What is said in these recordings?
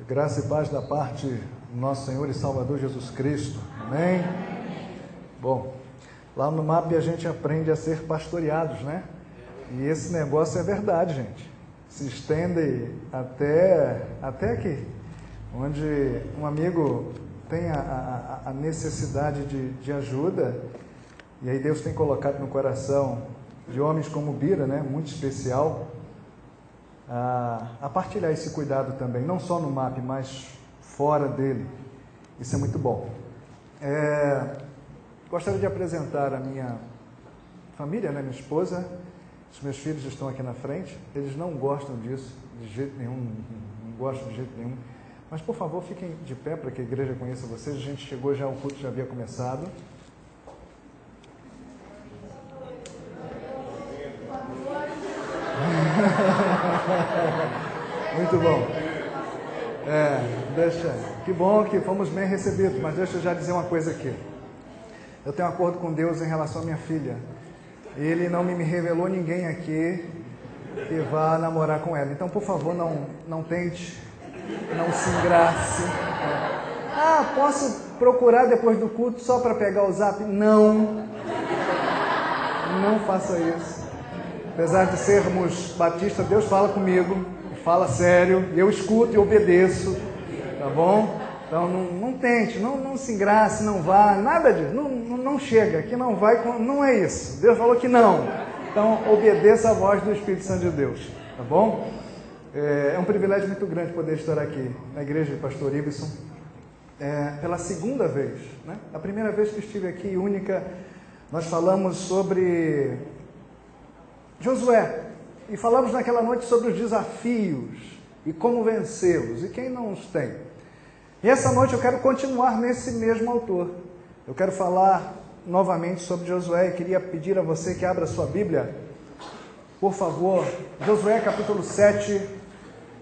Graça e paz da parte do nosso Senhor e Salvador Jesus Cristo. Amém? Bom, lá no MAP a gente aprende a ser pastoreados, né? E esse negócio é verdade, gente. Se estende até aqui, onde um amigo tem a necessidade de ajuda, e aí Deus tem colocado no coração de homens como Bira, né? Muito especial, a partilhar esse cuidado também, não só no MAP, mas fora dele. Isso é muito bom. Gostaria de apresentar a minha família, né? Minha esposa, os meus filhos estão aqui na frente. Eles não gostam disso de jeito nenhum, não gostam de jeito nenhum. Mas, por favor, fiquem de pé para que a igreja conheça vocês. A gente chegou já, o culto já havia começado. Muito bom. Que bom que fomos bem recebidos, mas deixa eu já dizer uma coisa aqui. Eu tenho um acordo com Deus em relação à minha filha. Ele não me revelou ninguém aqui que vá namorar com ela. Então, por favor, não tente, não se engrace. Posso procurar depois do culto só para pegar o zap? Não faça isso. Apesar de sermos batistas, Deus fala comigo, fala sério, eu escuto e obedeço, tá bom? Então não tente, não se engrace, não vá, nada disso, não chega, que não vai, não é isso. Deus falou que não. Então obedeça a voz do Espírito Santo de Deus, tá bom? É um privilégio muito grande poder estar aqui na igreja de Pastor Ibson, pela segunda vez, né? A primeira vez que estive aqui, única, nós falamos sobre Josué, e falamos naquela noite sobre os desafios e como vencê-los, e quem não os tem. E essa noite eu quero continuar nesse mesmo autor. Eu quero falar novamente sobre Josué, e queria pedir a você que abra sua Bíblia, por favor, Josué capítulo 7,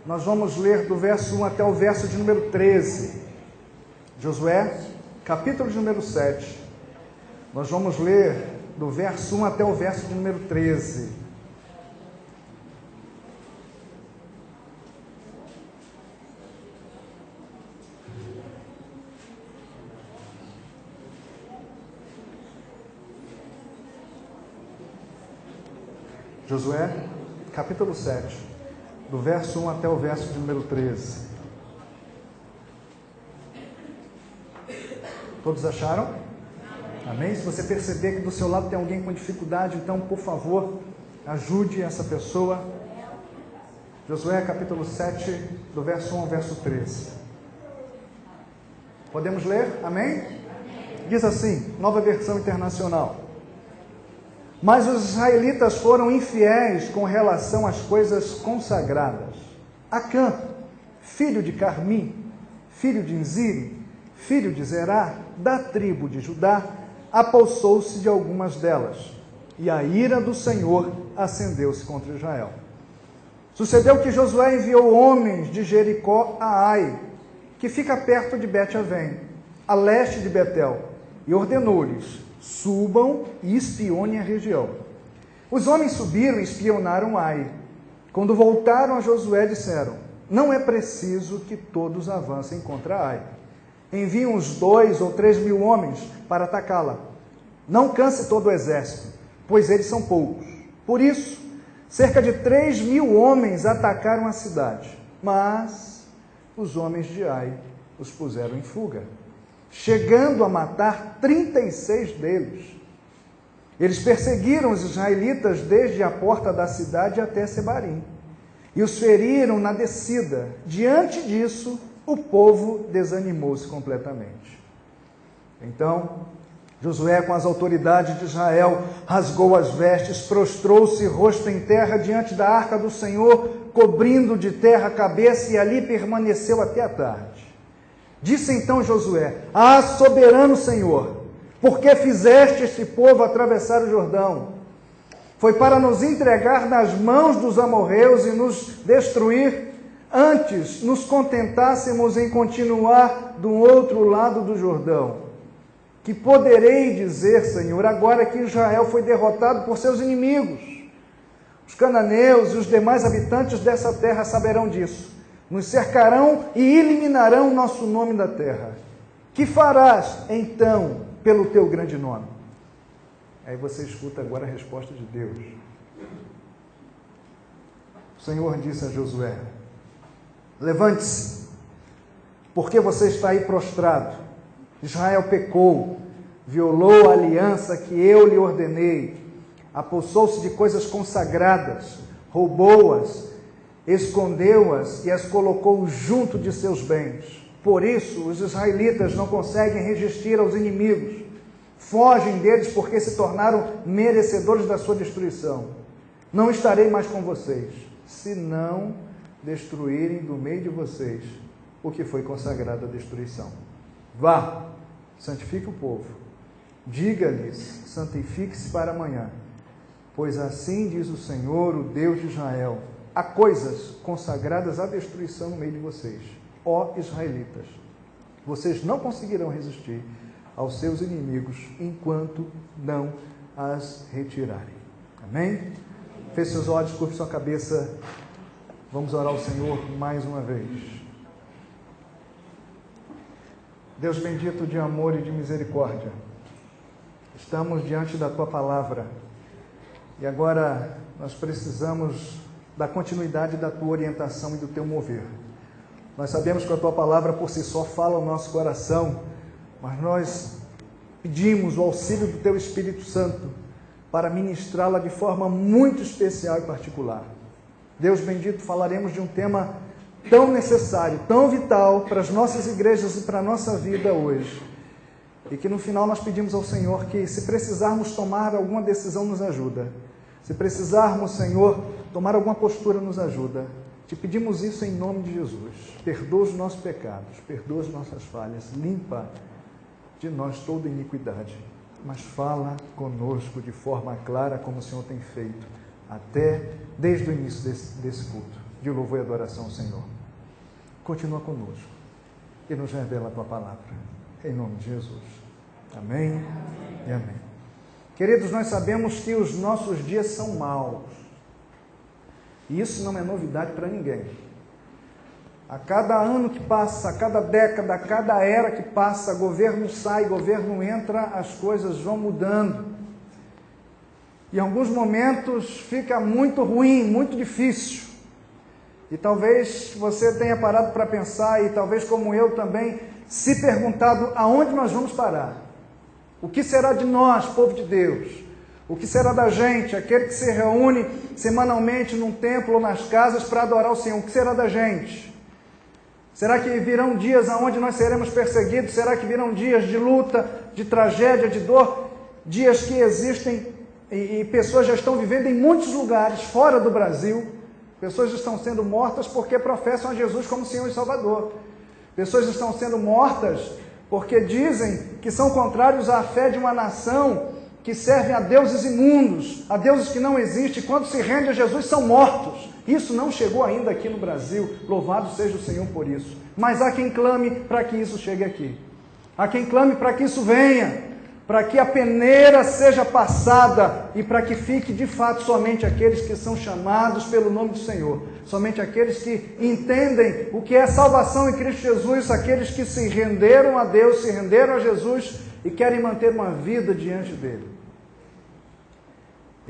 nós vamos ler do verso 1 até o verso de número 13. Josué, capítulo de número 7, nós vamos ler do verso 1 até o verso de número 13. Josué, capítulo 7, do verso 1 até o verso de número 13. Todos acharam? Amém? Se você perceber que do seu lado tem alguém com dificuldade, então, por favor, ajude essa pessoa. Josué, capítulo 7, do verso 1 ao verso 13. Podemos ler? Amém? Diz assim, Nova Versão Internacional. Mas os israelitas foram infiéis com relação às coisas consagradas. Acã, filho de Carmi, filho de Inziri, filho de Zerá, da tribo de Judá, apossou-se de algumas delas, e a ira do Senhor acendeu-se contra Israel. Sucedeu que Josué enviou homens de Jericó a Ai, que fica perto de Bet-Avém, a leste de Betel, e ordenou-lhes: subam e espionem a região. Os homens subiram e espionaram Ai. Quando voltaram a Josué, disseram: não é preciso que todos avancem contra Ai. Enviem uns 2 ou 3 mil homens para atacá-la. Não canse todo o exército, pois eles são poucos. Por isso, cerca de 3 mil homens atacaram a cidade, mas os homens de Ai os puseram em fuga, chegando a matar 36 deles. Eles perseguiram os israelitas desde a porta da cidade até Sebarim, e os feriram na descida. Diante disso, o povo desanimou-se completamente. Então, Josué, com as autoridades de Israel, rasgou as vestes, prostrou-se rosto em terra diante da arca do Senhor, cobrindo de terra a cabeça, e ali permaneceu até a tarde. Disse então Josué: soberano Senhor, por que fizeste este povo atravessar o Jordão? Foi para nos entregar nas mãos dos amorreus e nos destruir? Antes nos contentássemos em continuar do outro lado do Jordão. Que poderei dizer, Senhor, agora que Israel foi derrotado por seus inimigos? Os cananeus e os demais habitantes dessa terra saberão disso. nos cercarão e eliminarão o nosso nome da terra. Que farás, então, pelo teu grande nome? Aí você escuta agora a resposta de Deus. O Senhor disse a Josué: levante-se, porque você está aí prostrado. Israel pecou, violou a aliança que eu lhe ordenei, apossou-se de coisas consagradas, roubou-as, escondeu-as e as colocou junto de seus bens. Por isso, os israelitas não conseguem resistir aos inimigos, fogem deles porque se tornaram merecedores da sua destruição. Não estarei mais com vocês, se não destruírem do meio de vocês o que foi consagrado à destruição. Vá, santifique o povo, diga-lhes, santifique-se para amanhã, pois assim diz o Senhor, o Deus de Israel: há coisas consagradas à destruição no meio de vocês, ó israelitas. Vocês não conseguirão resistir aos seus inimigos enquanto não as retirarem. Amém? Feche seus olhos, curve sua cabeça. Vamos orar ao Senhor mais uma vez. Deus bendito de amor e de misericórdia, estamos diante da Tua Palavra e agora nós precisamos da continuidade da Tua orientação e do Teu mover. Nós sabemos que a Tua Palavra por si só fala ao nosso coração, mas nós pedimos o auxílio do Teu Espírito Santo para ministrá-la de forma muito especial e particular. Deus bendito, falaremos de um tema tão necessário, tão vital para as nossas igrejas e para a nossa vida hoje. E que no final nós pedimos ao Senhor que, se precisarmos tomar alguma decisão, nos ajuda. Se precisarmos, Senhor, tomar alguma postura, nos ajuda. Te pedimos isso em nome de Jesus. Perdoa os nossos pecados, perdoa as nossas falhas, limpa de nós toda iniquidade. Mas fala conosco de forma clara, como o Senhor tem feito, até desde o início desse culto, de louvor e adoração ao Senhor. Continua conosco e nos revela a Tua Palavra, em nome de Jesus. Amém e amém. Queridos, nós sabemos que os nossos dias são maus, e isso não é novidade para ninguém. A cada ano que passa, a cada década, a cada era que passa, governo sai, governo entra, as coisas vão mudando. Em alguns momentos fica muito ruim, muito difícil. E talvez você tenha parado para pensar, e talvez como eu também, se perguntado aonde nós vamos parar. O que será de nós, povo de Deus? O que será da gente, aquele que se reúne semanalmente num templo ou nas casas para adorar o Senhor? O que será da gente? Será que virão dias onde nós seremos perseguidos? Será que virão dias de luta, de tragédia, de dor? Dias que existem e pessoas já estão vivendo em muitos lugares fora do Brasil. Pessoas estão sendo mortas porque professam a Jesus como Senhor e Salvador. Pessoas estão sendo mortas porque dizem que são contrários à fé de uma nação que serve a deuses imundos, a deuses que não existem. Quando se rendem a Jesus, são mortos. Isso não chegou ainda aqui no Brasil. Louvado seja o Senhor por isso. Mas há quem clame para que isso chegue aqui. Há quem clame para que isso venha, para que a peneira seja passada e para que fique de fato somente aqueles que são chamados pelo nome do Senhor, somente aqueles que entendem o que é salvação em Cristo Jesus, aqueles que se renderam a Deus, se renderam a Jesus e querem manter uma vida diante dele.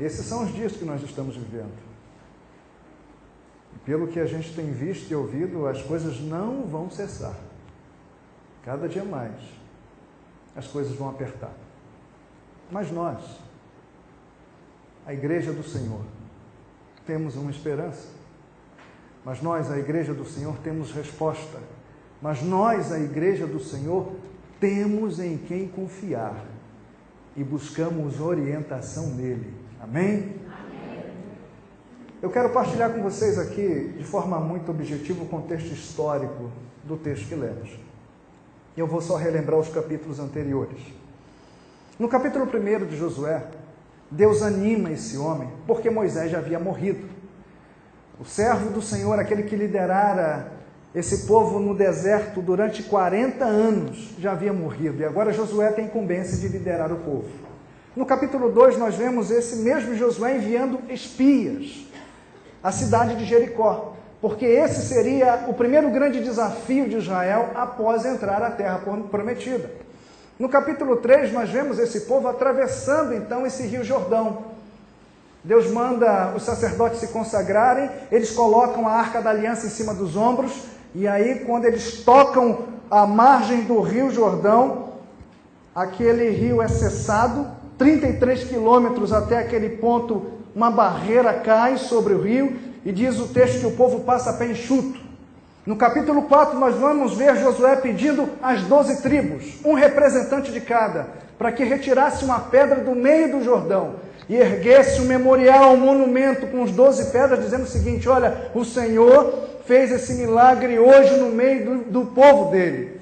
Esses são os dias que nós estamos vivendo. E pelo que a gente tem visto e ouvido, as coisas não vão cessar. Cada dia mais as coisas vão apertar. Mas nós, a igreja do Senhor, temos uma esperança. Mas nós, a igreja do Senhor, temos resposta. Mas nós, a igreja do Senhor, temos em quem confiar e buscamos orientação nele. Amém? Amém. Eu quero partilhar com vocês aqui, de forma muito objetiva, o contexto histórico do texto que lemos. Eu vou só relembrar os capítulos anteriores. No capítulo 1 de Josué, Deus anima esse homem, porque Moisés já havia morrido. O servo do Senhor, aquele que liderara esse povo no deserto durante 40 anos, já havia morrido. E agora Josué tem incumbência de liderar o povo. No capítulo 2, nós vemos esse mesmo Josué enviando espias à cidade de Jericó, porque esse seria o primeiro grande desafio de Israel após entrar à terra prometida. No capítulo 3, nós vemos esse povo atravessando então esse rio Jordão. Deus manda os sacerdotes se consagrarem, eles colocam a Arca da Aliança em cima dos ombros, e aí quando eles tocam a margem do rio Jordão, aquele rio é cessado, 33 quilômetros até aquele ponto, uma barreira cai sobre o rio, e diz o texto que o povo passa a pé enxuto. No capítulo 4 nós vamos ver Josué pedindo às 12 tribos, um representante de cada, para que retirasse uma pedra do meio do Jordão, e erguesse um memorial, um monumento com os 12 pedras, dizendo o seguinte: olha, o Senhor fez esse milagre hoje no meio do povo dele.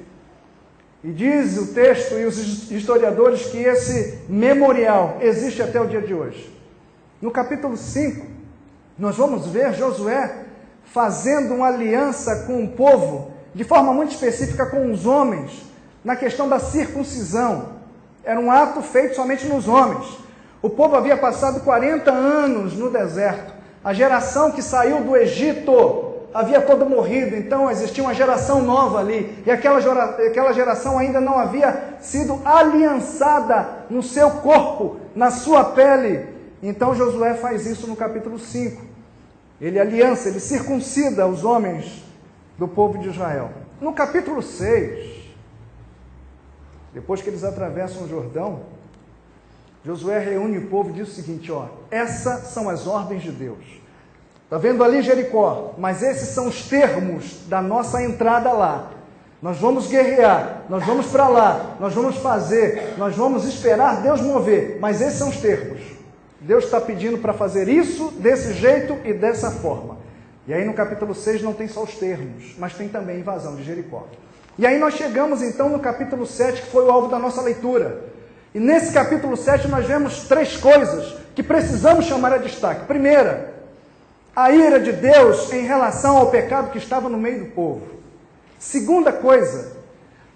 E diz o texto e os historiadores que esse memorial existe até o dia de hoje. No capítulo 5, nós vamos ver Josué fazendo uma aliança com o povo, de forma muito específica com os homens, na questão da circuncisão. Era um ato feito somente nos homens. O povo havia passado 40 anos no deserto. A geração que saiu do Egito havia toda morrido, então existia uma geração nova ali, e aquela geração ainda não havia sido aliançada no seu corpo, na sua pele. Então Josué faz isso no capítulo 5. Ele aliança, ele circuncida os homens do povo de Israel. No capítulo 6, depois que eles atravessam o Jordão, Josué reúne o povo e diz o seguinte: ó, essas são as ordens de Deus. Está vendo ali Jericó? Mas esses são os termos da nossa entrada lá. Nós vamos guerrear, nós vamos para lá, nós vamos fazer, nós vamos esperar Deus mover. Mas esses são os termos. Deus está pedindo para fazer isso, desse jeito e dessa forma. E aí no capítulo 6 não tem só os termos, mas tem também a invasão de Jericó. E aí nós chegamos então no capítulo 7, que foi o alvo da nossa leitura. E nesse capítulo 7 nós vemos 3 coisas que precisamos chamar a destaque. Primeira, a ira de Deus em relação ao pecado que estava no meio do povo. Segunda coisa,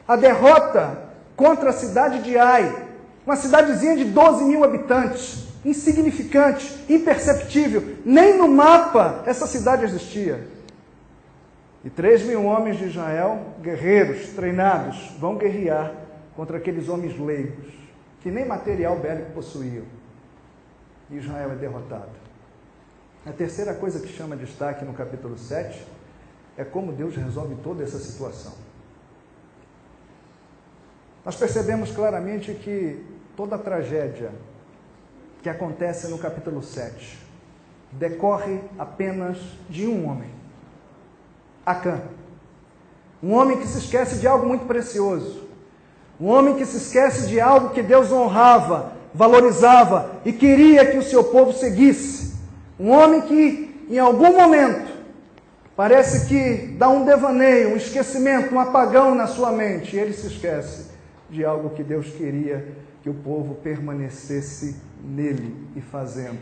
a derrota contra a cidade de Ai, uma cidadezinha de 12 mil habitantes, insignificante, imperceptível, nem no mapa essa cidade existia. E 3 mil homens de Israel, guerreiros, treinados, vão guerrear contra aqueles homens leigos, que nem material bélico possuíam. E Israel é derrotado. A terceira coisa que chama destaque no capítulo 7 é como Deus resolve toda essa situação. Nós percebemos claramente que toda a tragédia que acontece no capítulo 7 decorre apenas de um homem, Acã. Um homem que se esquece de algo muito precioso. Um homem que se esquece de algo que Deus honrava, valorizava e queria que o seu povo seguisse. Um homem que, em algum momento, parece que dá um devaneio, um esquecimento, um apagão na sua mente. E ele se esquece de algo que Deus queria que o povo permanecesse nele e fazendo.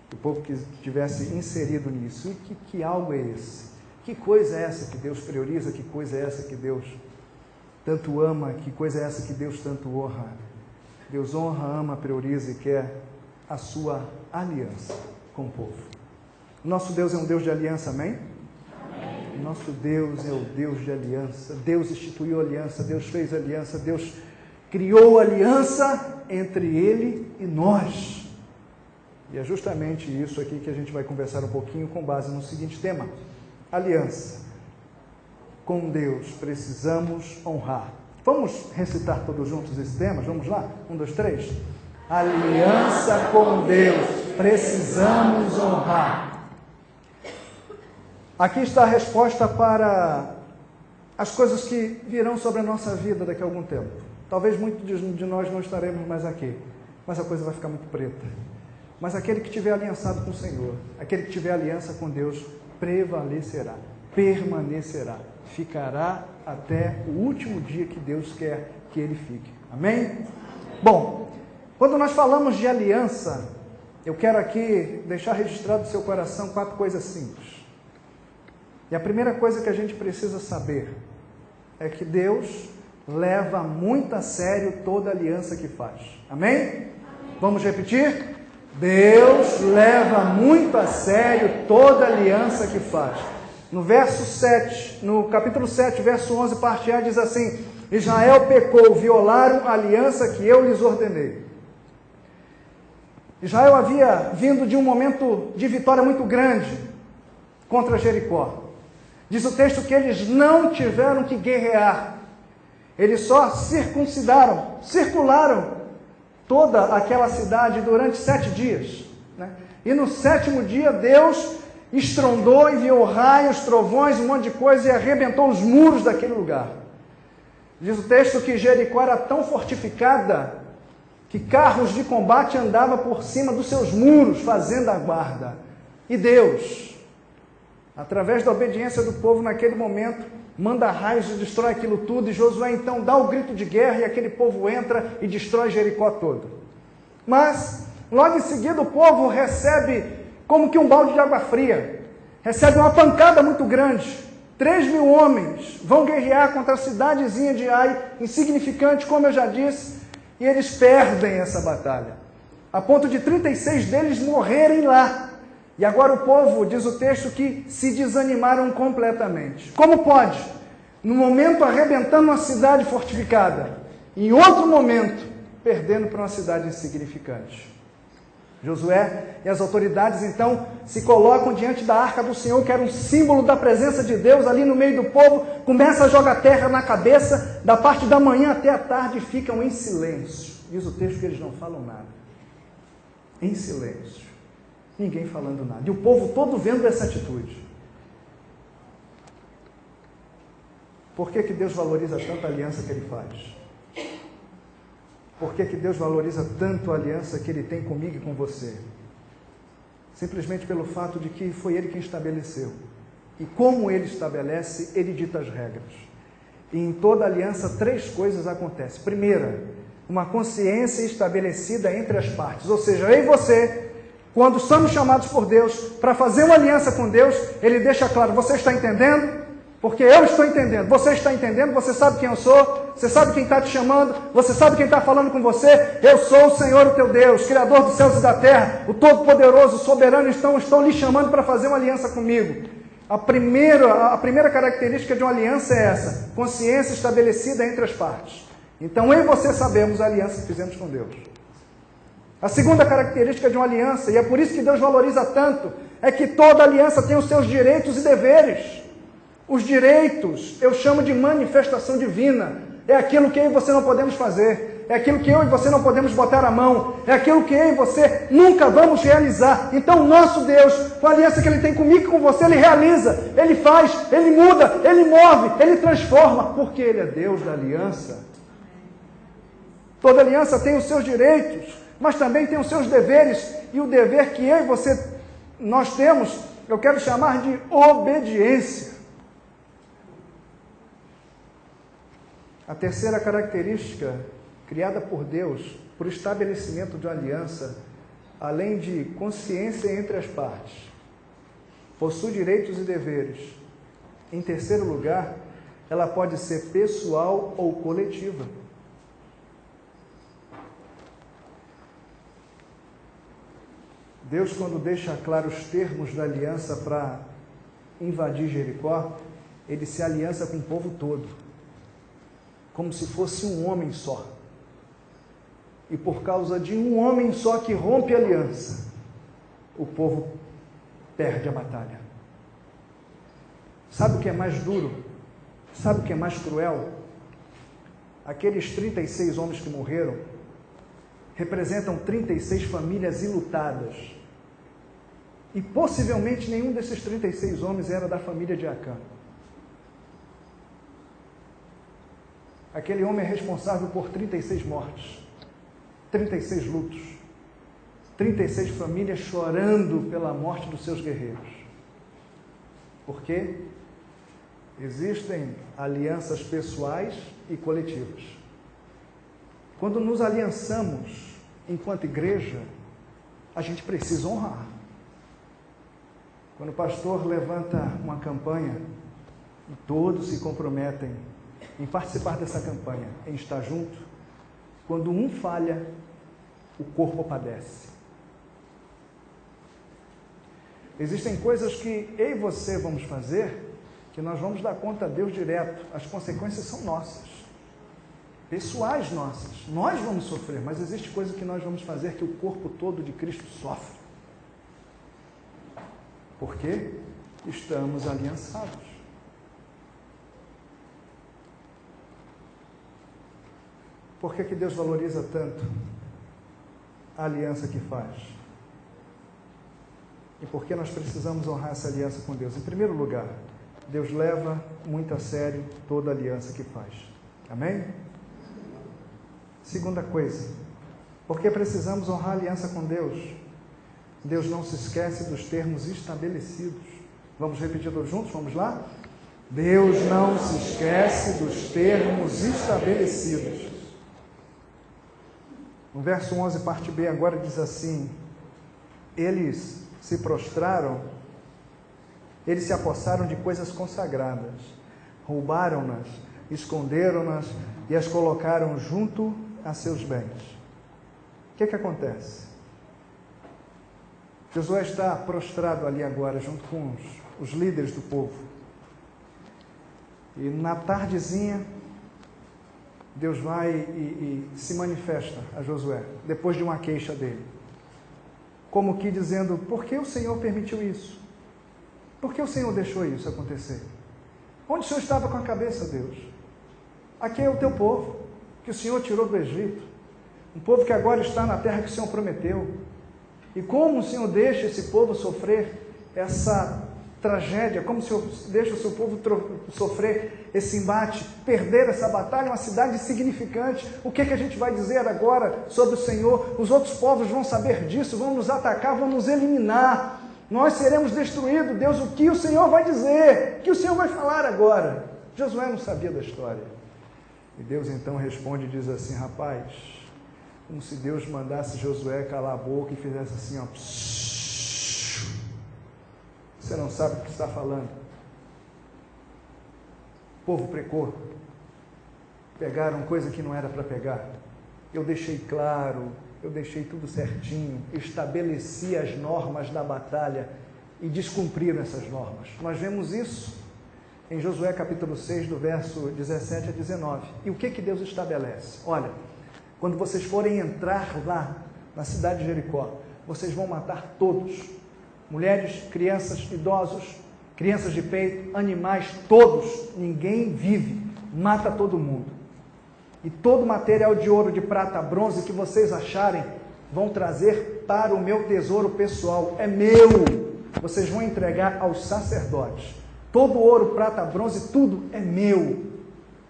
Que o povo que estivesse inserido nisso. E que algo é esse? Que coisa é essa que Deus prioriza? Que coisa é essa que Deus tanto ama? Que coisa é essa que Deus tanto honra? Deus honra, ama, prioriza e quer a sua aliança com o povo. Nosso Deus é um Deus de aliança, amém? Amém. Nosso Deus é o Deus de aliança. Deus instituiu aliança, Deus fez aliança, Deus criou aliança entre Ele e nós. E é justamente isso aqui que a gente vai conversar um pouquinho com base no seguinte tema: aliança. Com Deus precisamos honrar. Vamos recitar todos juntos esse tema? Vamos lá? 1, 2, 3. Aliança com Deus precisamos honrar. Aqui está a resposta para as coisas que virão sobre a nossa vida daqui a algum tempo. Talvez muitos de nós não estaremos mais aqui, mas a coisa vai ficar muito preta. Mas aquele que tiver aliançado com o Senhor, aquele que tiver aliança com Deus, prevalecerá, permanecerá, ficará até o último dia que Deus quer que ele fique. Amém? Bom, quando nós falamos de aliança, eu quero aqui deixar registrado no seu coração 4 coisas simples. E a primeira coisa que a gente precisa saber é que Deus leva muito a sério toda aliança que faz. Amém? Amém. Vamos repetir? Deus leva muito a sério toda aliança que faz. No verso 7, no capítulo 7, verso 11, parte A, diz assim: Israel pecou, violaram a aliança que eu lhes ordenei. Israel havia vindo de um momento de vitória muito grande contra Jericó. Diz o texto que eles não tiveram que guerrear. Eles só circularam toda aquela cidade durante 7 dias. E no 7º dia, Deus estrondou, enviou raios, trovões, um monte de coisa e arrebentou os muros daquele lugar. Diz o texto que Jericó era tão fortificada que carros de combate andavam por cima dos seus muros, fazendo a guarda. E Deus, através da obediência do povo naquele momento, manda raios e destrói aquilo tudo, e Josué então dá o grito de guerra e aquele povo entra e destrói Jericó todo. Mas, logo em seguida, o povo recebe como que um balde de água fria, recebe uma pancada muito grande. 3.000 homens vão guerrear contra a cidadezinha de Ai, insignificante, como eu já disse, e eles perdem essa batalha, a ponto de 36 deles morrerem lá. E agora o povo, diz o texto, que se desanimaram completamente. Como pode? No momento arrebentando uma cidade fortificada, em outro momento perdendo para uma cidade insignificante. Josué e as autoridades então se colocam diante da arca do Senhor, que era um símbolo da presença de Deus ali no meio do povo, começa a jogar terra na cabeça, da parte da manhã até a tarde ficam em silêncio. Diz o texto que eles não falam nada. Em silêncio. Ninguém falando nada. E o povo todo vendo essa atitude. Por que Deus valoriza tanto a aliança que Ele faz? Por que Deus valoriza tanto a aliança que Ele tem comigo e com você? Simplesmente pelo fato de que foi Ele quem estabeleceu. E como Ele estabelece, Ele dita as regras. E em toda aliança 3 coisas acontecem. Primeira, uma consciência estabelecida entre as partes. Ou seja, eu e você, quando somos chamados por Deus para fazer uma aliança com Deus, Ele deixa claro: você está entendendo? Porque eu estou entendendo, você está entendendo, você sabe quem eu sou, você sabe quem está te chamando, você sabe quem está falando com você. Eu sou o Senhor, o teu Deus, Criador dos céus e da terra, o Todo-Poderoso, soberano, estou lhe chamando para fazer uma aliança comigo. A primeira característica de uma aliança é essa: consciência estabelecida entre as partes. Então eu e você sabemos a aliança que fizemos com Deus. A segunda característica de uma aliança, e é por isso que Deus valoriza tanto, é que toda aliança tem os seus direitos e deveres. Os direitos eu chamo de manifestação divina. É aquilo que eu e você não podemos fazer. É aquilo que eu e você não podemos botar a mão. É aquilo que eu e você nunca vamos realizar. Então o nosso Deus, com a aliança que Ele tem comigo e com você, Ele realiza, Ele faz, Ele muda, Ele move, Ele transforma, porque Ele é Deus da aliança. Toda aliança tem os seus direitos, mas também tem os seus deveres. E o dever que eu e você, nós temos, eu quero chamar de obediência. A terceira característica criada por Deus para o estabelecimento de uma aliança, além de consciência entre as partes, possui direitos e deveres. Em terceiro lugar, ela pode ser pessoal ou coletiva. Deus, quando deixa claro os termos da aliança para invadir Jericó, Ele se aliança com o povo todo, como se fosse um homem só. E por causa de um homem só que rompe a aliança, o povo perde a batalha. Sabe o que é mais duro? Sabe o que é mais cruel? Aqueles 36 homens que morreram representam 36 famílias enlutadas. E possivelmente nenhum desses 36 homens era da família de Acã. Aquele homem é responsável por 36 mortes, 36 lutos, 36 famílias chorando pela morte dos seus guerreiros. Por quê? Existem alianças pessoais e coletivas. Quando nos aliançamos enquanto igreja, a gente precisa honrar. Quando o pastor levanta uma campanha e todos se comprometem em participar dessa campanha, em estar junto, quando um falha, o corpo padece. Existem coisas que eu e você vamos fazer que nós vamos dar conta a Deus direto. As consequências são nossas, pessoais nossas. Nós vamos sofrer, mas existe coisa que nós vamos fazer que o corpo todo de Cristo sofre. Porque estamos aliançados. Por que Deus valoriza tanto a aliança que faz? E por que nós precisamos honrar essa aliança com Deus? Em primeiro lugar, Deus leva muito a sério toda a aliança que faz. Amém? Segunda coisa, porque precisamos honrar a aliança com Deus. Deus não se esquece dos termos estabelecidos. Vamos repetir todos juntos? Vamos lá? Deus não se esquece dos termos estabelecidos. No verso 11, parte B, agora diz assim: eles se prostraram, eles se apossaram de coisas consagradas, roubaram-nas, esconderam-nas e as colocaram junto a seus bens. O que acontece? Josué está prostrado ali agora, junto com os líderes do povo. E na tardezinha, Deus vai e se manifesta a Josué, depois de uma queixa dele. Como que dizendo: por que o Senhor permitiu isso? Por que o Senhor deixou isso acontecer? Onde o Senhor estava com a cabeça, Deus? Aqui é o teu povo, que o Senhor tirou do Egito. Um povo que agora está na terra que o Senhor prometeu. E como o Senhor deixa esse povo sofrer essa tragédia, como o Senhor deixa o seu povo sofrer esse embate, perder essa batalha, uma cidade insignificante. O que a gente vai dizer agora sobre o Senhor? Os outros povos vão saber disso, vão nos atacar, vão nos eliminar. Nós seremos destruídos. Deus, o que o Senhor vai dizer? O que o Senhor vai falar agora? Josué não sabia da história. E Deus então responde e diz assim: rapaz, como se Deus mandasse Josué calar a boca e fizesse assim, ó. Você não sabe o que está falando. O povo pecou. Pegaram coisa que não era para pegar. Eu deixei claro, eu deixei tudo certinho, estabeleci as normas da batalha e descumpriram essas normas. Nós vemos isso em Josué capítulo 6, do verso 17 a 19. E o que Deus estabelece? Olha, quando vocês forem entrar lá na cidade de Jericó, vocês vão matar todos. Mulheres, crianças, idosos, crianças de peito, animais, todos. Ninguém vive. Mata todo mundo. E todo material de ouro, de prata, bronze que vocês acharem, vão trazer para o meu tesouro pessoal. É meu. Vocês vão entregar aos sacerdotes. Todo ouro, prata, bronze, tudo é meu.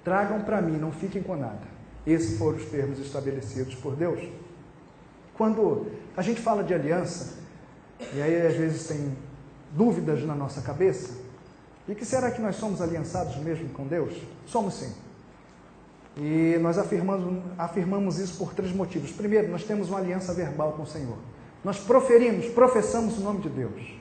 Tragam para mim, não fiquem com nada. Esses foram os termos estabelecidos por Deus. Quando a gente fala de aliança, e aí às vezes tem dúvidas na nossa cabeça, e que será que nós somos aliançados mesmo com Deus? Somos sim. E nós afirmamos isso por 3 motivos. Primeiro, nós temos uma aliança verbal com o Senhor. Nós professamos o nome de Deus.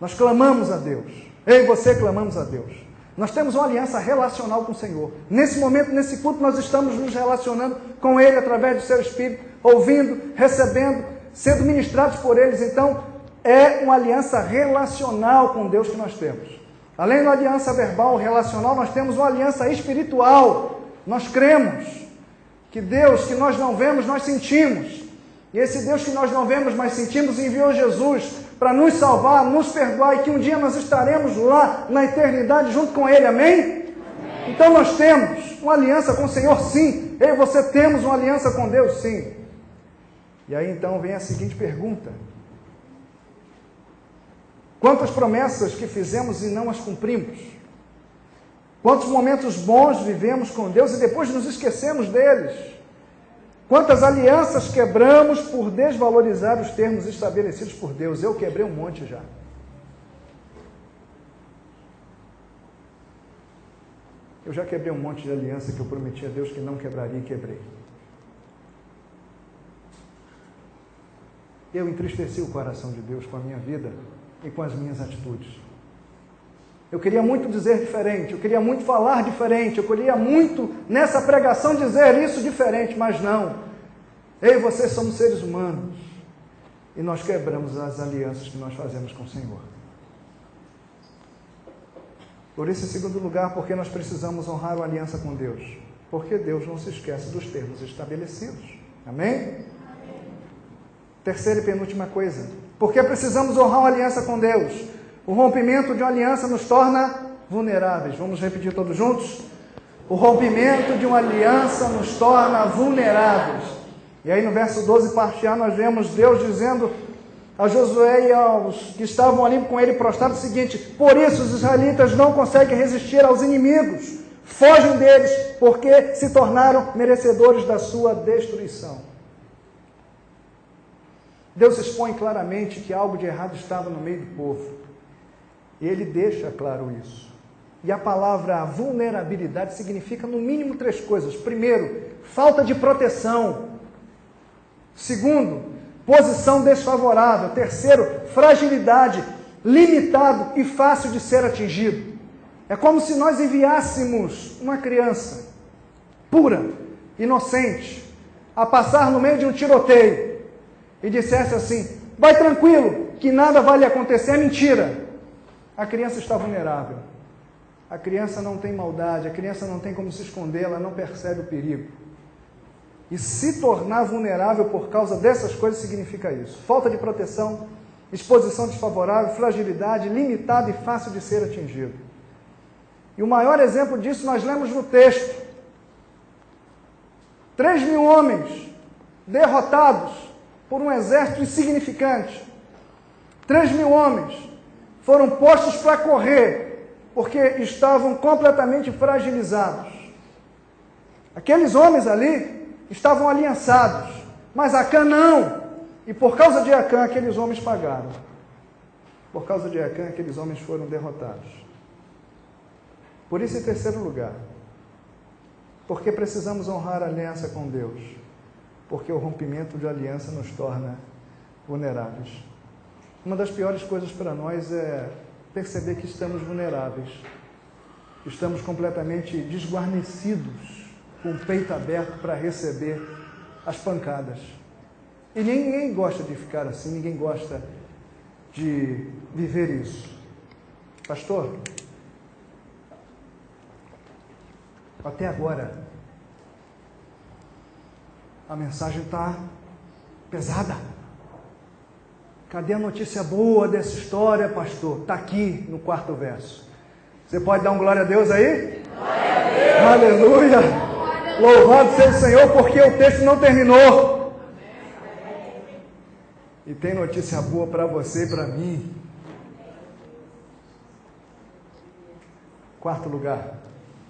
Nós clamamos a Deus. Eu e você clamamos a Deus. Nós temos uma aliança relacional com o Senhor. Nesse momento, nesse culto, nós estamos nos relacionando com Ele através do Seu Espírito, ouvindo, recebendo, sendo ministrados por eles. Então, é uma aliança relacional com Deus que nós temos. Além da aliança verbal, relacional, nós temos uma aliança espiritual. Nós cremos que Deus que nós não vemos, nós sentimos. E esse Deus que nós não vemos, mas sentimos, enviou Jesus para nos salvar, nos perdoar, e que um dia nós estaremos lá na eternidade junto com Ele. Amém? Amém. Então nós temos uma aliança com o Senhor, sim. Eu e você temos uma aliança com Deus, sim. E aí então vem a seguinte pergunta: quantas promessas que fizemos e não as cumprimos? Quantos momentos bons vivemos com Deus e depois nos esquecemos deles? Quantas alianças quebramos por desvalorizar os termos estabelecidos por Deus? Eu quebrei um monte já. Eu já quebrei um monte de aliança que eu prometi a Deus que não quebraria e quebrei. Eu entristeci o coração de Deus com a minha vida e com as minhas atitudes. Eu queria muito dizer diferente, eu queria muito falar diferente, eu queria muito nessa pregação dizer isso diferente, mas não. Eu e você somos seres humanos e nós quebramos as alianças que nós fazemos com o Senhor. Por isso, em segundo lugar, porque nós precisamos honrar a aliança com Deus. Porque Deus não se esquece dos termos estabelecidos. Amém? Terceira e penúltima coisa. Porque precisamos honrar a aliança com Deus. O rompimento de uma aliança nos torna vulneráveis. Vamos repetir todos juntos? O rompimento de uma aliança nos torna vulneráveis. E aí no verso 12, parte A, nós vemos Deus dizendo a Josué e aos que estavam ali com ele prostrados o seguinte: por isso os israelitas não conseguem resistir aos inimigos, fogem deles, porque se tornaram merecedores da sua destruição. Deus expõe claramente que algo de errado estava no meio do povo. E ele deixa claro isso. E a palavra vulnerabilidade significa no mínimo 3 coisas. Primeiro, falta de proteção. Segundo, posição desfavorável. Terceiro, fragilidade, limitado e fácil de ser atingido. É como se nós enviássemos uma criança pura, inocente, a passar no meio de um tiroteio e dissesse assim: vai tranquilo, que nada vai lhe acontecer. É mentira. A criança está vulnerável. A criança não tem maldade, a criança não tem como se esconder, ela não percebe o perigo. E se tornar vulnerável por causa dessas coisas significa isso: falta de proteção, exposição desfavorável, fragilidade, limitado e fácil de ser atingido. E o maior exemplo disso nós lemos no texto. 3.000 homens derrotados por um exército insignificante. 3.000 homens foram postos para correr, porque estavam completamente fragilizados. Aqueles homens ali estavam aliançados, mas Acã não. E por causa de Acã, aqueles homens pagaram. Por causa de Acã, aqueles homens foram derrotados. Por isso, em terceiro lugar, porque precisamos honrar a aliança com Deus, porque o rompimento de aliança nos torna vulneráveis. Uma das piores coisas para nós é perceber que estamos vulneráveis, estamos completamente desguarnecidos, com o peito aberto para receber as pancadas. E ninguém gosta de ficar assim, ninguém gosta de viver isso. Pastor, até agora a mensagem está pesada. Cadê a notícia boa dessa história, pastor? Está aqui no 4º verso. Você pode dar um glória a Deus aí? Glória a Deus! Aleluia! Louvado seja o Senhor, porque o texto não terminou. E tem notícia boa para você e para mim. 4º lugar.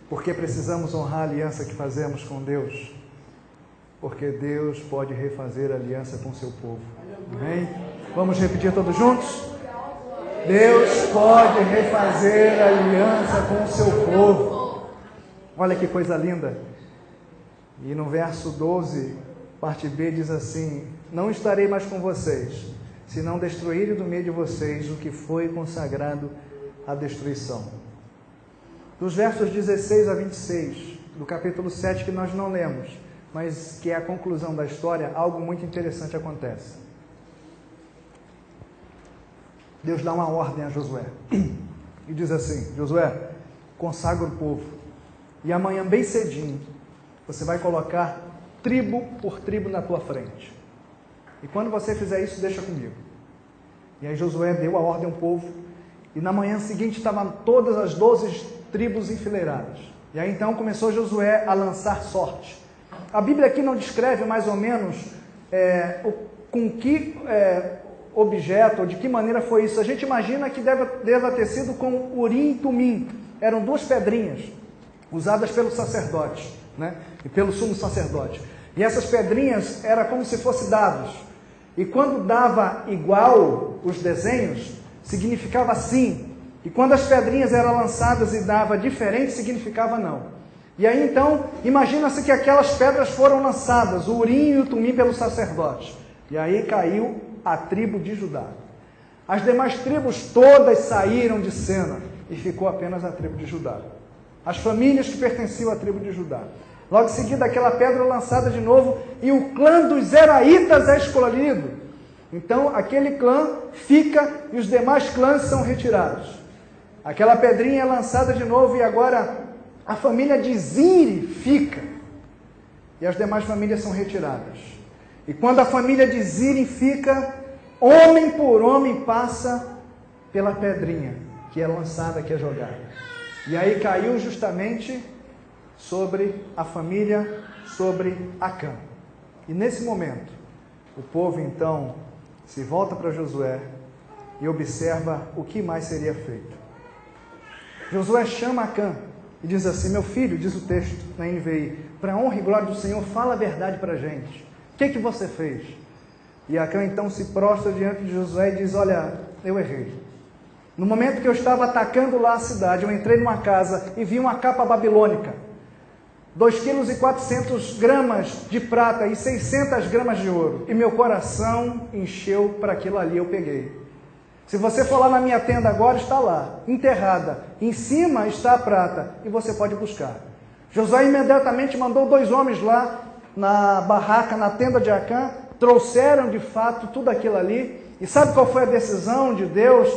Porque precisamos honrar a aliança que fazemos com Deus. Porque Deus pode refazer a aliança com o seu povo. Amém? Vamos repetir todos juntos? Deus pode refazer a aliança com o seu povo. Olha que coisa linda. E no verso 12, parte B, diz assim: não estarei mais com vocês, se não destruírem do meio de vocês o que foi consagrado à destruição. Dos versos 16 a 26, do capítulo 7, que nós não lemos, mas que é a conclusão da história, algo muito interessante acontece. Deus dá uma ordem a Josué e diz assim: Josué, consagra o povo, e amanhã bem cedinho você vai colocar tribo por tribo na tua frente, e quando você fizer isso, deixa comigo. E aí Josué deu a ordem ao povo, e na manhã seguinte estavam todas as 12 tribos enfileiradas. E aí então começou Josué a lançar sorte. A Bíblia aqui não descreve mais ou menos com que objeto, ou de que maneira foi isso. A gente imagina que deva ter sido com Urim e Tumim. Eram 2 pedrinhas, usadas pelo sacerdote, né? E pelo sumo sacerdote. E essas pedrinhas eram como se fossem dados. E quando dava igual os desenhos, significava sim. E quando as pedrinhas eram lançadas e dava diferente, significava não. E aí então, imagina-se que aquelas pedras foram lançadas, o Urim e o Tumim, pelo sacerdote. E aí caiu a tribo de Judá. As demais tribos todas saíram de cena e ficou apenas a tribo de Judá. As famílias que pertenciam à tribo de Judá. Logo em seguida, aquela pedra lançada de novo e o clã dos Zeraitas é escolhido. Então, aquele clã fica e os demais clãs são retirados. Aquela pedrinha é lançada de novo e agora a família de Zimri fica. E as demais famílias são retiradas. E quando a família de Zimri fica, homem por homem passa pela pedrinha que é lançada, que é jogada. E aí caiu justamente sobre a família, sobre Acã. E nesse momento, o povo então se volta para Josué e observa o que mais seria feito. Josué chama Acã e diz assim: meu filho, diz o texto na NVI, para a honra e glória do Senhor, fala a verdade para a gente. O que você fez? E Acã então se prostra diante de Josué e diz: olha, eu errei. No momento que eu estava atacando lá a cidade, eu entrei numa casa e vi uma capa babilônica. 2,4 kg de prata e 600 gramas de ouro. E meu coração encheu para aquilo ali, eu peguei. Se você for lá na minha tenda agora, está lá, enterrada. Em cima está a prata e você pode buscar. Josué imediatamente mandou 2 homens lá na barraca, na tenda de Acã, trouxeram de fato tudo aquilo ali. E sabe qual foi a decisão de Deus?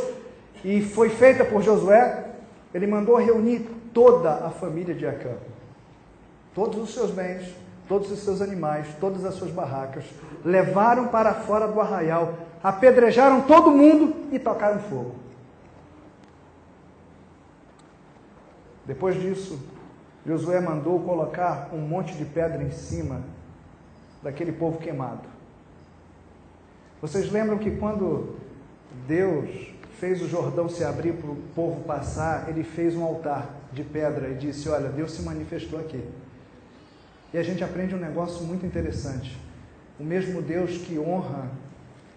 E foi feita por Josué? Ele mandou reunir toda a família de Acã. Todos os seus bens, todos os seus animais, todas as suas barracas, levaram para fora do arraial, apedrejaram todo mundo e tocaram fogo. Depois disso, Josué mandou colocar um monte de pedra em cima daquele povo queimado. Vocês lembram que quando Deus fez o Jordão se abrir para o povo passar, ele fez um altar de pedra e disse: olha, Deus se manifestou aqui. E a gente aprende um negócio muito interessante. O mesmo Deus que honra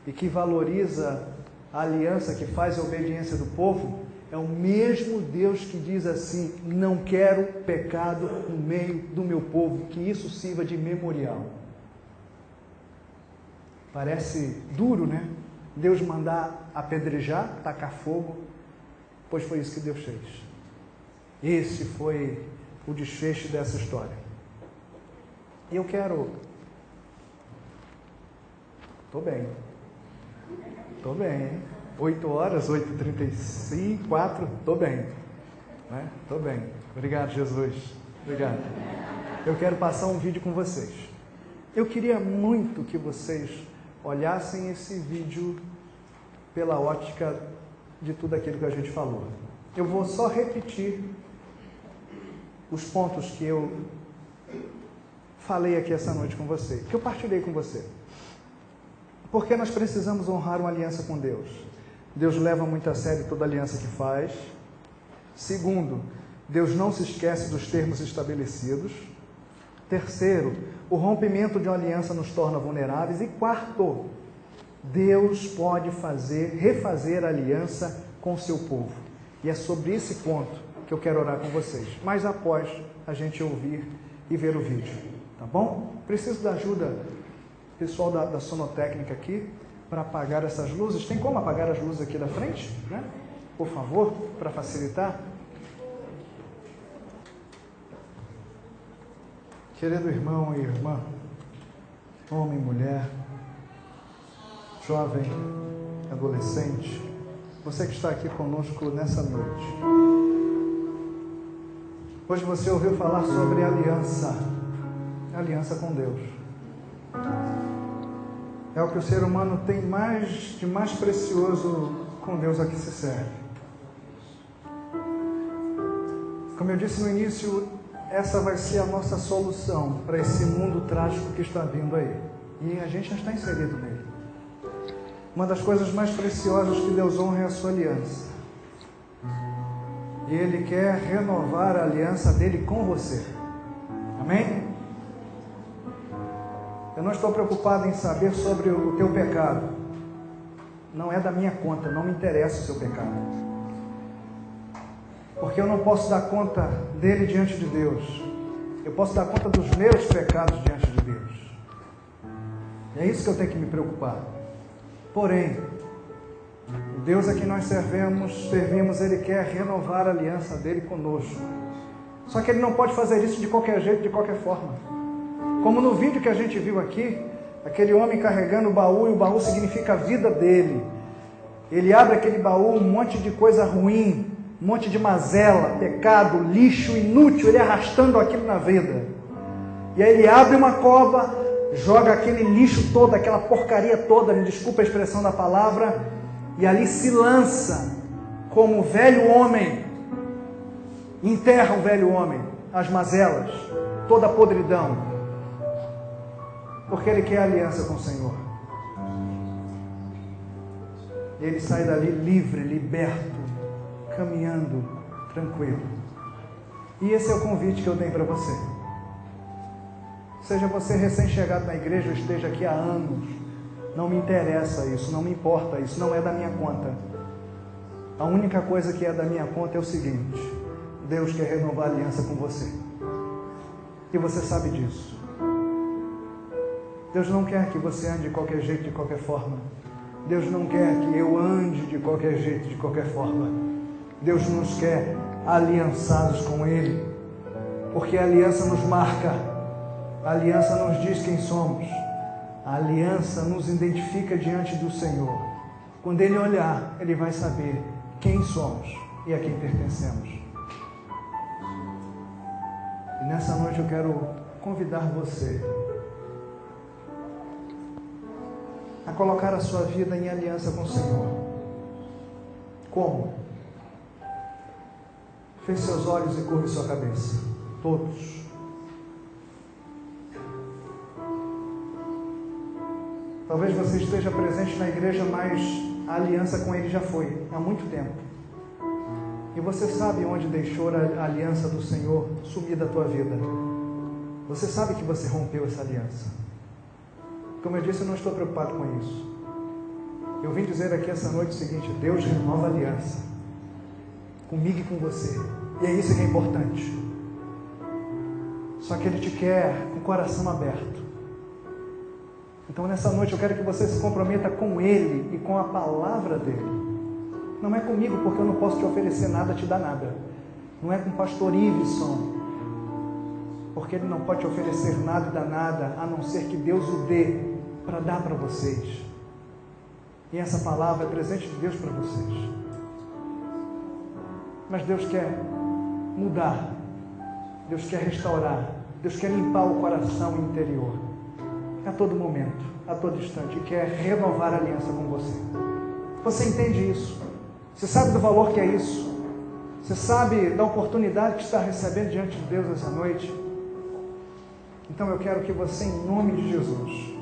e que valoriza a aliança, que faz a obediência do povo, é o mesmo Deus que diz assim: não quero pecado no meio do meu povo, que isso sirva de memorial. Parece duro, né? Deus mandar apedrejar, tacar fogo, pois foi isso que Deus fez. Esse foi o desfecho dessa história. E eu quero... Estou bem, hein? 8 horas, 8h35, 4, estou bem. Estou bem. Obrigado, Jesus. Obrigado. Eu quero passar um vídeo com vocês. Eu queria muito que vocês olhassem esse vídeo pela ótica de tudo aquilo que a gente falou. Eu vou só repetir os pontos que eu falei aqui essa noite com você, que eu partilhei com você. Porque nós precisamos honrar uma aliança com Deus. Deus leva muito a sério toda aliança que faz. Segundo, Deus não se esquece dos termos estabelecidos. Terceiro, o rompimento de uma aliança nos torna vulneráveis. E quarto, Deus pode refazer a aliança com o seu povo. E é sobre esse ponto que eu quero orar com vocês. Mas após a gente ouvir e ver o vídeo, tá bom? Preciso da ajuda pessoal da sonotécnica aqui para apagar essas luzes. Tem como apagar as luzes aqui da frente, né? Por favor, para facilitar. Querido irmão e irmã, homem, mulher, jovem, adolescente, você que está aqui conosco nessa noite. Hoje você ouviu falar sobre aliança com Deus. É o que o ser humano tem de mais precioso com Deus a que se serve. Como eu disse no início, essa vai ser a nossa solução para esse mundo trágico que está vindo aí. E a gente já está inserido nele. Uma das coisas mais preciosas que Deus honra é a sua aliança. E Ele quer renovar a aliança dele com você. Amém? Eu não estou preocupado em saber sobre o teu pecado. Não é da minha conta, não me interessa o seu pecado. Porque eu não posso dar conta dele diante de Deus. Eu posso dar conta dos meus pecados diante de Deus. É isso que eu tenho que me preocupar. Porém, o Deus a quem nós servimos, Ele quer renovar a aliança dele conosco. Só que Ele não pode fazer isso de qualquer jeito, de qualquer forma. Como no vídeo que a gente viu aqui, aquele homem carregando o baú, e o baú significa a vida dele. Ele abre aquele baú, um monte de coisa ruim, um monte de mazela, pecado, lixo, inútil, ele arrastando aquilo na vida. E aí ele abre uma cova, joga aquele lixo todo, aquela porcaria toda, me desculpa a expressão da palavra, e ali se lança como velho homem, enterra o velho homem, as mazelas, toda a podridão, porque ele quer aliança com o Senhor. E ele sai dali livre, liberto, caminhando tranquilo. E esse é o convite que eu tenho para você. Seja você recém-chegado na igreja ou esteja aqui há anos, não me interessa isso, não me importa isso, não é da minha conta. A única coisa que é da minha conta é o seguinte: Deus quer renovar a aliança com você. E você sabe disso. Deus não quer que você ande de qualquer jeito, de qualquer forma. Deus não quer que eu ande de qualquer jeito, de qualquer forma. Deus nos quer aliançados com Ele, porque a aliança nos marca, a aliança nos diz quem somos, a aliança nos identifica diante do Senhor. Quando Ele olhar, Ele vai saber quem somos e a quem pertencemos. E nessa noite eu quero convidar você a colocar a sua vida em aliança com o Senhor. Como? Feche seus olhos e curve sua cabeça. Todos. Talvez você esteja presente na igreja, mas a aliança com Ele já foi há muito tempo. E você sabe onde deixou a aliança do Senhor sumir da tua vida. Você sabe que você rompeu essa aliança. Como eu disse, eu não estou preocupado com isso. Eu vim dizer aqui essa noite o seguinte: Deus renova a aliança comigo e com você. E é isso que é importante. Só que Ele te quer com o coração aberto. Então nessa noite eu quero que você se comprometa com Ele e com a palavra dEle. Não é comigo, porque eu não posso te oferecer nada, te dar nada. Não é com o pastor Iveson, porque ele não pode te oferecer nada e dar nada, a não ser que Deus o dê para dar para vocês. E essa palavra é presente de Deus para vocês. Mas Deus quer mudar, Deus quer restaurar, Deus quer limpar o coração interior, a todo momento, a todo instante, e quer renovar a aliança com você. Você entende isso? Você sabe do valor que é isso? Você sabe da oportunidade que está recebendo diante de Deus essa noite? Então eu quero que você, em nome de Jesus,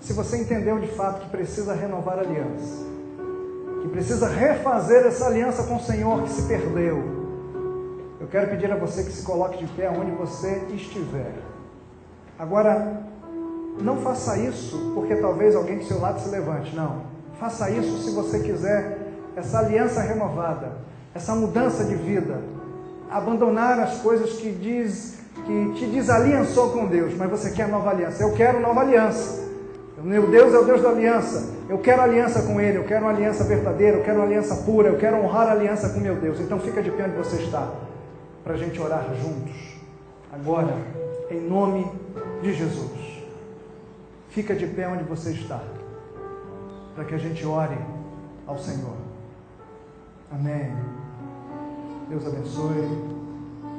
se você entendeu de fato que precisa renovar a aliança, que precisa refazer essa aliança com o Senhor que se perdeu, eu quero pedir a você que se coloque de pé onde você estiver. Agora, não faça isso porque talvez alguém do seu lado se levante, não. Faça isso se você quiser essa aliança renovada, essa mudança de vida, abandonar as coisas que te desaliançou com Deus, mas você quer nova aliança. Eu quero nova aliança. Meu Deus é o Deus da aliança. Eu quero aliança com Ele, eu quero uma aliança verdadeira, eu quero uma aliança pura, eu quero honrar a aliança com meu Deus. Então fica de pé onde você está, para a gente orar juntos, agora, em nome de Jesus. Fica de pé onde você está, para que a gente ore ao Senhor. Amém. Deus abençoe.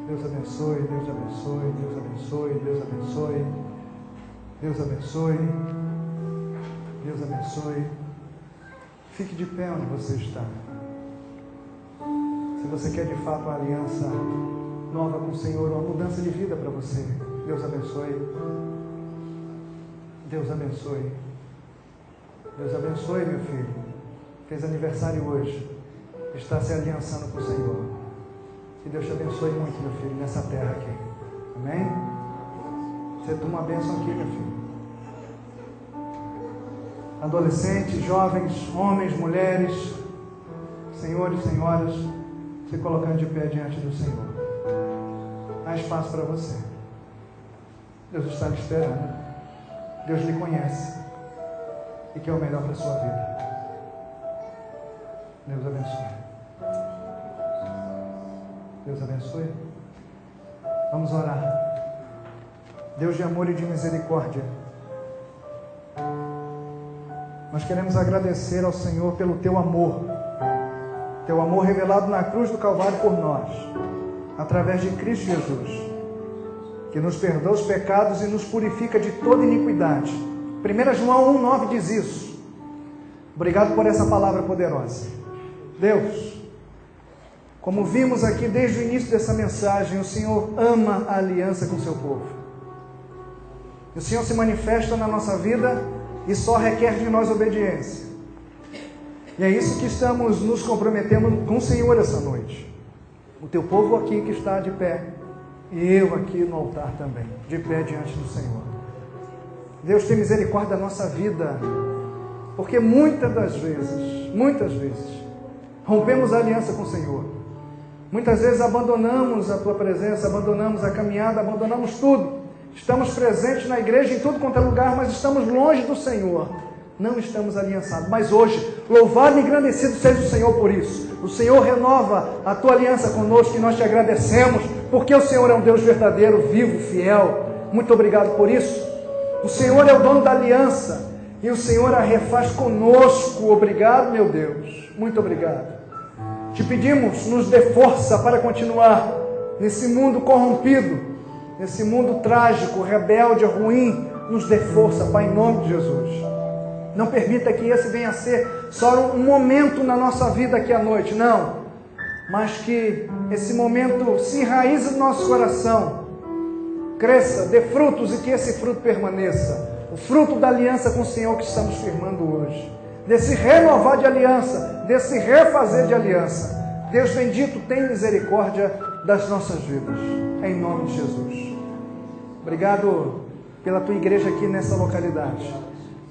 Deus abençoe, Deus abençoe, Deus abençoe, Deus abençoe, Deus abençoe, Deus abençoe. Fique de pé onde você está. Se você quer de fato uma aliança nova com o Senhor, uma mudança de vida para você, Deus abençoe. Deus abençoe. Deus abençoe, meu filho. Fez aniversário hoje. Está se aliançando com o Senhor. Que Deus te abençoe muito, meu filho, nessa terra aqui. Amém? Você toma uma bênção aqui, meu filho. Adolescentes, jovens, homens, mulheres, senhores, senhoras, se colocando de pé diante do Senhor. Há espaço para você. Deus está lhe esperando. Deus lhe conhece e quer o melhor para a sua vida. Deus abençoe. Deus abençoe. Vamos orar. Deus de amor e de misericórdia, nós queremos agradecer ao Senhor pelo Teu amor, Teu amor revelado na cruz do Calvário por nós, através de Cristo Jesus, que nos perdoa os pecados e nos purifica de toda iniquidade. 1 João 1,9 diz isso. Obrigado por essa palavra poderosa. Deus, como vimos aqui desde o início dessa mensagem, o Senhor ama a aliança com o seu povo. O Senhor se manifesta na nossa vida e só requer de nós obediência. E é isso que estamos nos comprometendo com o Senhor essa noite. O teu povo aqui que está de pé, e eu aqui no altar também, de pé diante do Senhor. Deus, tem misericórdia da nossa vida, porque muitas vezes, rompemos a aliança com o Senhor. Muitas vezes abandonamos a tua presença, abandonamos a caminhada, abandonamos tudo. Estamos presentes na igreja em tudo quanto é lugar, mas estamos longe do Senhor. Não estamos aliançados. Mas hoje, louvado e engrandecido seja o Senhor por isso. O Senhor renova a tua aliança conosco e nós te agradecemos, porque o Senhor é um Deus verdadeiro, vivo, fiel. Muito obrigado por isso. O Senhor é o dono da aliança e o Senhor a refaz conosco. Obrigado, meu Deus. Muito obrigado. Te pedimos, nos dê força para continuar nesse mundo corrompido, nesse mundo trágico, rebelde, ruim. Nos dê força, Pai, em nome de Jesus. Não permita que esse venha a ser só um momento na nossa vida aqui à noite, não. Mas que esse momento se enraize no nosso coração, cresça, dê frutos e que esse fruto permaneça. O fruto da aliança com o Senhor que estamos firmando hoje. Desse renovar de aliança, desse refazer de aliança. Deus bendito, tem misericórdia das nossas vidas. Em nome de Jesus. Obrigado pela tua igreja aqui nessa localidade.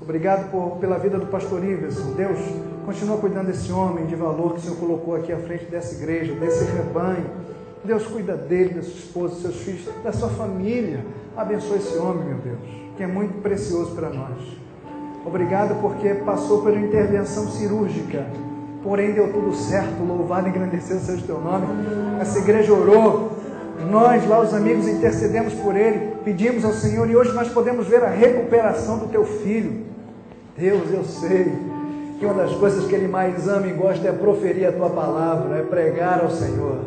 Obrigado pela vida do pastor Iverson. Deus, continua cuidando desse homem de valor que o Senhor colocou aqui à frente dessa igreja, desse rebanho. Deus, cuida dele, da sua esposa, dos seus filhos, da sua família. Abençoa esse homem, meu Deus, que é muito precioso para nós. Obrigado porque passou por uma intervenção cirúrgica, porém deu tudo certo. Louvado e engrandecido seja o teu nome. Essa igreja orou, nós lá, os amigos, intercedemos por ele, pedimos ao Senhor e hoje nós podemos ver a recuperação do teu filho. Deus, eu sei que uma das coisas que ele mais ama e gosta é proferir a tua palavra, é pregar ao Senhor.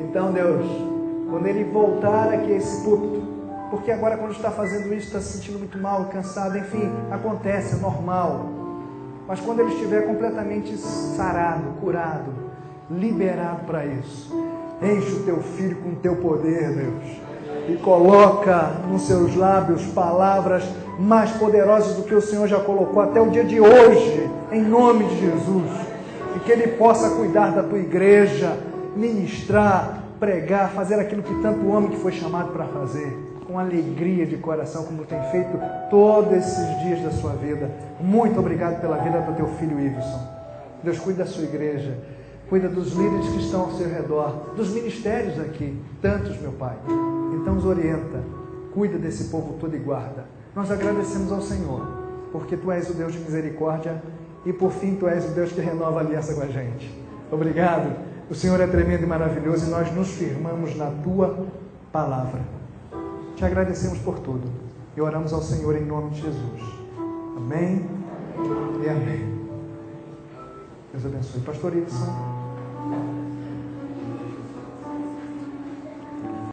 Então, Deus, quando ele voltar aqui a esse púlpito, porque agora quando está fazendo isso, está se sentindo muito mal, cansado, enfim, acontece, é normal. Mas quando ele estiver completamente sarado, curado, liberado para isso, enche o teu filho com o teu poder, Deus, e coloca nos seus lábios palavras mais poderosas do que o Senhor já colocou até o dia de hoje, em nome de Jesus. E que ele possa cuidar da tua igreja, ministrar, pregar, fazer aquilo que tanto homem que foi chamado para fazer, com alegria de coração, como tem feito todos esses dias da sua vida. Muito obrigado pela vida do teu filho Iverson. Deus, cuida da sua igreja, cuida dos líderes que estão ao seu redor, dos ministérios aqui, tantos, meu Pai. Então os orienta, cuida desse povo todo e guarda. Nós agradecemos ao Senhor, porque Tu és o Deus de misericórdia e por fim Tu és o Deus que renova a aliança com a gente. Obrigado. O Senhor é tremendo e maravilhoso e nós nos firmamos na Tua palavra. Te agradecemos por tudo e oramos ao Senhor em nome de Jesus. Amém e amém. Deus abençoe. Pastor Ibson.